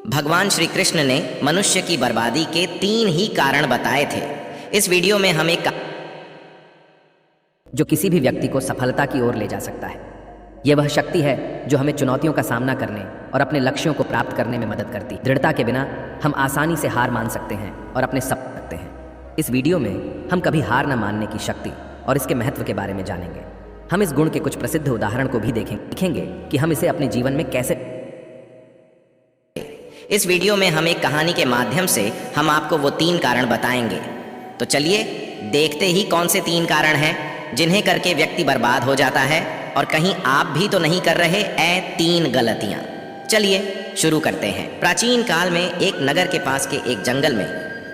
भगवान श्री कृष्ण ने मनुष्य की बर्बादी के 3 ही कारण बताए थे। इस वीडियो में हम एक जो किसी भी व्यक्ति को सफलता की ओर ले जा सकता है। यह वह शक्ति है जो हमें चुनौतियों का सामना करने और अपने लक्ष्यों को प्राप्त करने में मदद करती है। दृढ़ता के बिना हम आसानी से हार मान सकते हैं और अपने सपने रखते हैं। इस वीडियो में हम कभी हार न मानने की शक्ति और इसके महत्व के बारे में जानेंगे। हम इस गुण के कुछ प्रसिद्ध उदाहरण को भी देखेंगे कि हम इसे अपने जीवन में कैसे। इस वीडियो में हम एक कहानी के माध्यम से हम आपको वो 3 कारण बताएंगे। तो चलिए देखते ही कौन से 3 कारण हैं जिन्हें करके व्यक्ति बर्बाद हो जाता है और कहीं आप भी तो नहीं कर रहे 3 गलतियां। चलिए शुरू करते हैं। प्राचीन काल में एक नगर के पास के एक जंगल में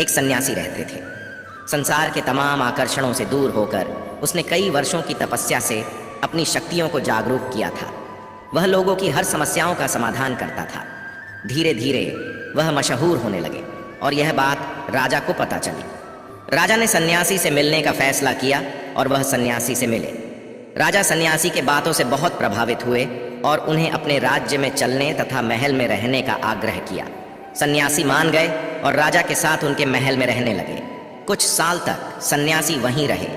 एक सन्यासी रहते थे। संसार के तमाम आकर्षणों से दूर होकर उसने कई वर्षों की तपस्या से अपनी शक्तियों को जागरूक किया था। वह लोगों की हर समस्याओं का समाधान करता था। धीरे धीरे वह मशहूर होने लगे और यह बात राजा को पता चली। राजा ने सन्यासी से मिलने का फैसला किया और वह सन्यासी से मिले। राजा सन्यासी के बातों से बहुत प्रभावित हुए और उन्हें अपने राज्य में चलने तथा महल में रहने का आग्रह किया। सन्यासी मान गए और राजा के साथ उनके महल में रहने लगे। कुछ साल तक सन्यासी वहीं रहे।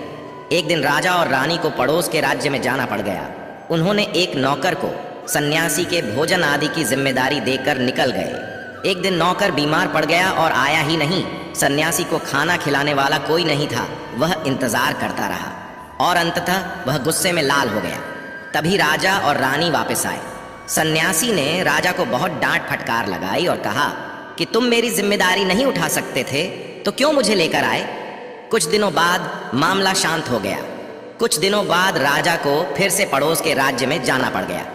एक दिन राजा और रानी को पड़ोस के राज्य में जाना पड़ गया। उन्होंने एक नौकर को सन्यासी के भोजन आदि की जिम्मेदारी देकर निकल गए। एक दिन नौकर बीमार पड़ गया और आया ही नहीं। सन्यासी को खाना खिलाने वाला कोई नहीं था। वह इंतजार करता रहा और अंततः वह गुस्से में लाल हो गया। तभी राजा और रानी वापस आए। सन्यासी ने राजा को बहुत डांट फटकार लगाई और कहा कि तुम मेरी जिम्मेदारी नहीं उठा सकते थे तो क्यों मुझे लेकर आए। कुछ दिनों बाद मामला शांत हो गया। कुछ दिनों बाद राजा को फिर से पड़ोस के राज्य में जाना पड़ गया।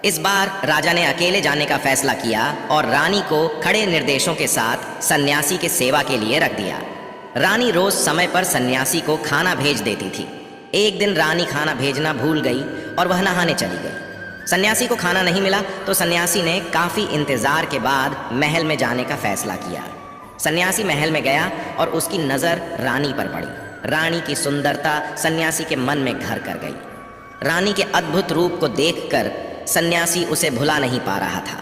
इस बार राजा ने अकेले जाने का फैसला किया और रानी को खड़े निर्देशों के साथ सन्यासी के सेवा के लिए रख दिया। रानी रोज समय पर सन्यासी को खाना भेज देती थी। एक दिन रानी खाना भेजना भूल गई और वह नहाने चली गई। सन्यासी को खाना नहीं मिला तो सन्यासी ने काफी इंतजार के बाद महल में जाने का फैसला किया। सन्यासी महल में गया और उसकी नजर रानी पर पड़ी। रानी की सुंदरता सन्यासी के मन में घर कर गई। रानी के अद्भुत रूप को देखकर सन्यासी उसे भुला नहीं पा रहा था।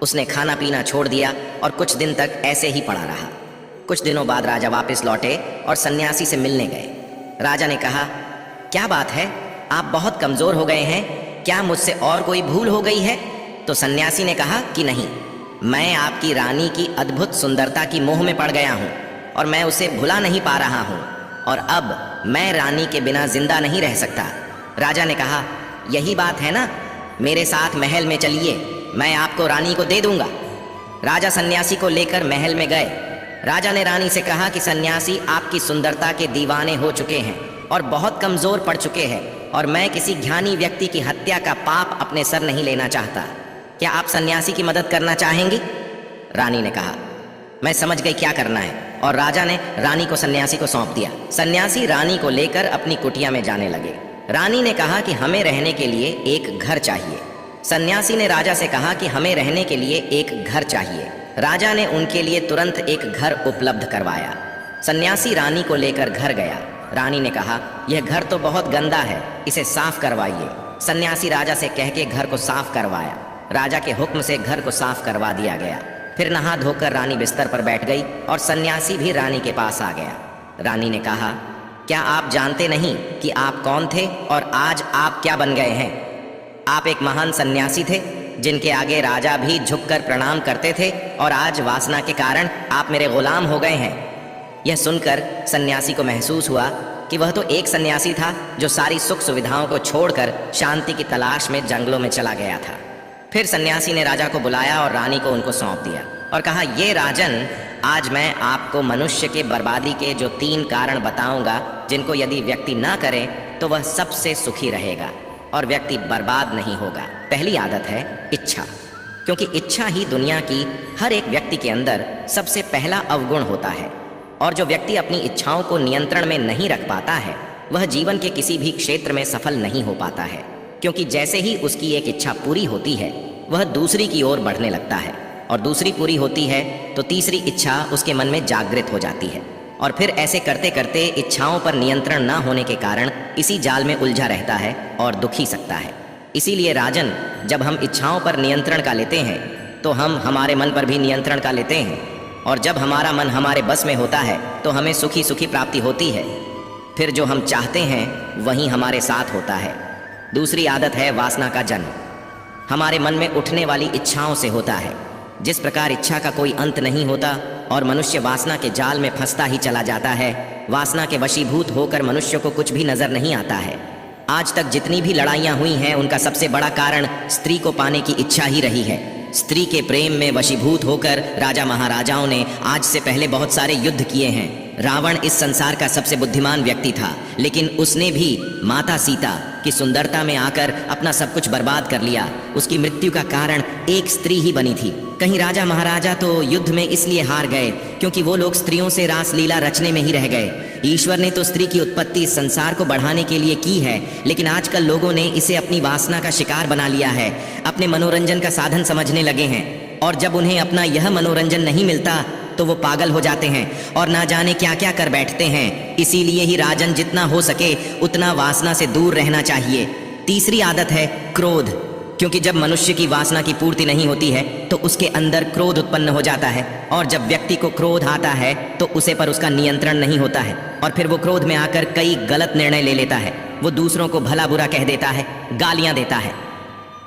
उसने खाना पीना छोड़ दिया और कुछ दिन तक ऐसे ही पड़ा रहा। कुछ दिनों बाद राजा वापस लौटे और सन्यासी से मिलने गए। राजा ने कहा, क्या बात है, आप बहुत कमजोर हो गए हैं, क्या मुझसे और कोई भूल हो गई है। तो सन्यासी ने कहा कि नहीं, मैं आपकी रानी की अद्भुत सुंदरता की मोह में पड़ गया हूँ और मैं उसे भुला नहीं पा रहा हूँ और अब मैं रानी के बिना जिंदा नहीं रह सकता। राजा ने कहा, यही बात है ना, मेरे साथ महल में चलिए, मैं आपको रानी को दे दूंगा। राजा सन्यासी को लेकर महल में गए। राजा ने रानी से कहा कि सन्यासी आपकी सुंदरता के दीवाने हो चुके हैं और बहुत कमजोर पड़ चुके हैं और मैं किसी ज्ञानी व्यक्ति की हत्या का पाप अपने सर नहीं लेना चाहता। क्या आप सन्यासी की मदद करना चाहेंगी। रानी ने कहा, मैं समझ गई क्या करना है, और राजा ने रानी को सन्यासी को सौंप दिया। सन्यासी रानी को लेकर अपनी कुटिया में जाने लगे। रानी ने कहा कि हमें रहने के लिए एक घर चाहिए। सन्यासी ने राजा से कहा कि हमें रहने के लिए एक घर चाहिए। राजा ने उनके लिए तुरंत एक घर उपलब्ध करवाया। सन्यासी रानी को लेकर घर गया। रानी ने कहा, यह घर तो बहुत गंदा है, इसे साफ करवाइए। सन्यासी राजा से कह के घर को साफ करवाया। राजा के हुक्म से घर को साफ करवा दिया गया। फिर नहा धोकर रानी बिस्तर पर बैठ गई और सन्यासी भी रानी के पास आ गया। रानी ने कहा, क्या आप जानते नहीं कि आप कौन थे और आज आप क्या बन गए हैं। आप एक महान सन्यासी थे जिनके आगे राजा भी झुककर प्रणाम करते थे और आज वासना के कारण आप मेरे गुलाम हो गए हैं। यह सुनकर सन्यासी को महसूस हुआ कि वह तो एक सन्यासी था जो सारी सुख सुविधाओं को छोड़कर शांति की तलाश में जंगलों में चला गया था। फिर सन्यासी ने राजा को बुलाया और रानी को उनको सौंप दिया और कहा, ये राजन, आज मैं आपको मनुष्य के बर्बादी के जो 3 कारण बताऊंगा जिनको यदि व्यक्ति ना करे तो वह सबसे सुखी रहेगा और व्यक्ति बर्बाद नहीं होगा। पहली आदत है इच्छा, क्योंकि इच्छा ही दुनिया की हर एक व्यक्ति के अंदर सबसे पहला अवगुण होता है और जो व्यक्ति अपनी इच्छाओं को नियंत्रण में नहीं रख पाता है वह जीवन के किसी भी क्षेत्र में सफल नहीं हो पाता है, क्योंकि जैसे ही उसकी एक इच्छा पूरी होती है वह दूसरी की ओर बढ़ने लगता है और दूसरी पूरी होती है तो तीसरी इच्छा उसके मन में जागृत हो जाती है और फिर ऐसे करते करते इच्छाओं पर नियंत्रण ना होने के कारण इसी जाल में उलझा रहता है और दुखी सकता है। इसीलिए राजन, जब हम इच्छाओं पर नियंत्रण का लेते हैं तो हम हमारे मन पर भी नियंत्रण का लेते हैं, और जब हमारा मन हमारे बस में होता है तो हमें सुखी सुखी प्राप्ति होती है। फिर जो हम चाहते हैं वही हमारे साथ होता है। दूसरी आदत है वासना का जन्म। हमारे मन में उठने वाली इच्छाओं से होता है। जिस प्रकार इच्छा का कोई अंत नहीं होता और मनुष्य वासना के जाल में फंसता ही चला जाता है, वासना के वशीभूत होकर मनुष्य को कुछ भी नजर नहीं आता है। आज तक जितनी भी लड़ाइयाँ हुई हैं उनका सबसे बड़ा कारण स्त्री को पाने की इच्छा ही रही है। स्त्री के प्रेम में वशीभूत होकर राजा महाराजाओं ने आज से पहले बहुत सारे युद्ध किए हैं। रावण इस संसार का सबसे बुद्धिमान व्यक्ति था, लेकिन उसने भी माता सीता की सुंदरता में आकर अपना सब कुछ बर्बाद कर लिया। उसकी मृत्यु का कारण एक स्त्री ही बनी थी। कहीं राजा महाराजा तो युद्ध में इसलिए हार गए क्योंकि वो लोग स्त्रियों से रासलीला रचने में ही रह गए। ईश्वर ने तो स्त्री की उत्पत्ति इस संसार को बढ़ाने के लिए की है, लेकिन आजकल लोगों ने इसे अपनी वासना का शिकार बना लिया है, अपने मनोरंजन का साधन समझने लगे हैं। और जब उन्हें अपना यह मनोरंजन नहीं मिलता तो वो पागल हो जाते हैं और ना जाने क्या क्या कर बैठते हैं। इसीलिए ही राजन, जितना हो सके उतना वासना से दूर रहना चाहिए। तीसरी आदत है क्रोध, क्योंकि जब मनुष्य की वासना की पूर्ति नहीं होती है तो उसके अंदर क्रोध उत्पन्न हो जाता है, और जब व्यक्ति को क्रोध आता है तो उसे पर उसका नियंत्रण नहीं होता है, और फिर वो क्रोध में आकर कई गलत निर्णय ले लेता है। वो दूसरों को भला बुरा कह देता है, गालियां देता है,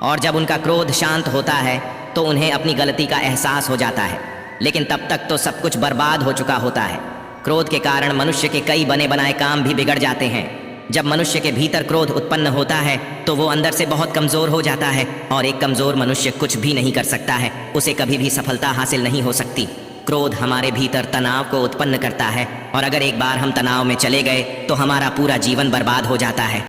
और जब उनका क्रोध शांत होता है तो उन्हें अपनी गलती का एहसास हो जाता है, लेकिन तब तक तो सब कुछ बर्बाद हो चुका होता है। क्रोध के कारण मनुष्य के कई बने बनाए काम भी बिगड़ जाते हैं। जब मनुष्य के भीतर क्रोध उत्पन्न होता है तो वो अंदर से बहुत कमजोर हो जाता है, और एक कमजोर मनुष्य कुछ भी नहीं कर सकता है, उसे कभी भी सफलता हासिल नहीं हो सकती। क्रोध हमारे भीतर तनाव को उत्पन्न करता है, और अगर एक बार हम तनाव में चले गए तो हमारा पूरा जीवन बर्बाद हो जाता है।